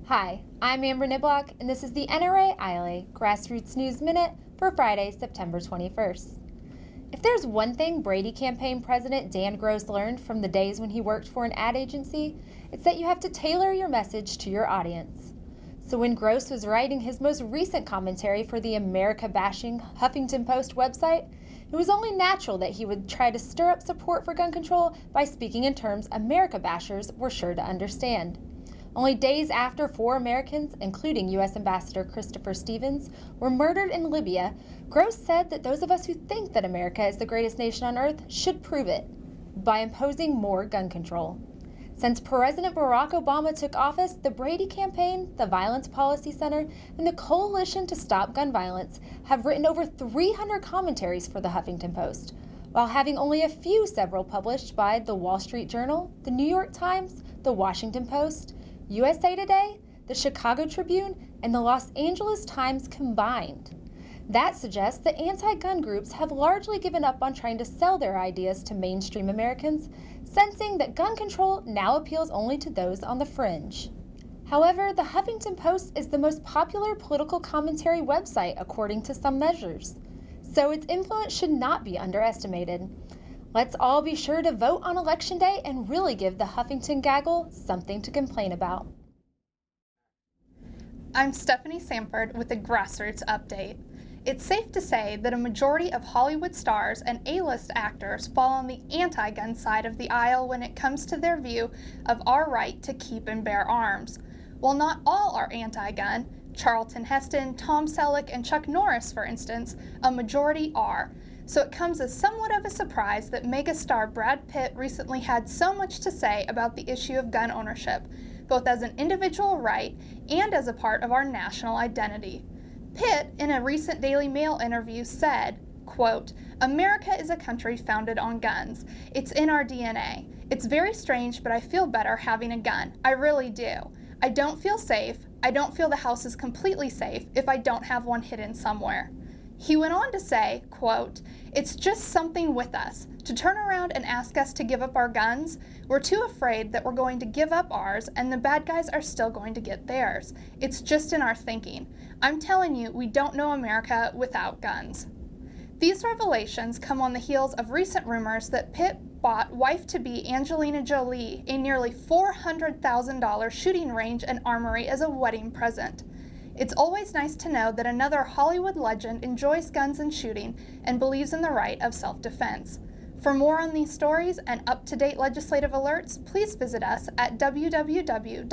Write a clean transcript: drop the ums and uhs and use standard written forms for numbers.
Hi, I'm Amber Niblock, and this is the NRA-ILA Grassroots News Minute for Friday, September 21st. If there's one thing Brady campaign President Dan Gross learned from the days when he worked for an ad agency, it's that you have to tailor your message to your audience. So when Gross was writing his most recent commentary for the America-bashing Huffington Post website, it was only natural that he would try to stir up support for gun control by speaking in terms America bashers were sure to understand. Only days after 4 Americans, including U.S. Ambassador Christopher Stevens, were murdered in Libya, Gross said that those of us who think that America is the greatest nation on earth should prove it by imposing more gun control. Since President Barack Obama took office, the Brady campaign, the Violence Policy Center, and the Coalition to Stop Gun Violence have written over 300 commentaries for the Huffington Post, while having only a few several published by the Wall Street Journal, the New York Times, the Washington Post, USA Today, the Chicago Tribune, and the Los Angeles Times combined. That suggests that anti-gun groups have largely given up on trying to sell their ideas to mainstream Americans, sensing that gun control now appeals only to those on the fringe. However, the Huffington Post is the most popular political commentary website according to some measures, so its influence should not be underestimated. Let's all be sure to vote on Election Day and really give the Huffington gaggle something to complain about. I'm Stephanie Samford with the Grassroots Update. It's safe to say that a majority of Hollywood stars and A-list actors fall on the anti-gun side of the aisle when it comes to their view of our right to keep and bear arms. While not all are anti-gun, Charlton Heston, Tom Selleck, and Chuck Norris, for instance, a majority are. So it comes as somewhat of a surprise that megastar Brad Pitt recently had so much to say about the issue of gun ownership, both as an individual right and as a part of our national identity. Pitt, in a recent Daily Mail interview, said, quote, "America is a country founded on guns. It's in our DNA. It's very strange, but I feel better having a gun. I really do. I don't feel safe. I don't feel the house is completely safe if I don't have one hidden somewhere." He went on to say, quote, "It's just something with us. To turn around and ask us to give up our guns, we're too afraid that we're going to give up ours and the bad guys are still going to get theirs. It's just in our thinking. I'm telling you, we don't know America without guns." These revelations come on the heels of recent rumors that Pitt bought wife-to-be Angelina Jolie a nearly $400,000 shooting range and armory as a wedding present. It's always nice to know that another Hollywood legend enjoys guns and shooting and believes in the right of self-defense. For more on these stories and up-to-date legislative alerts, please visit us at www.nraila.org.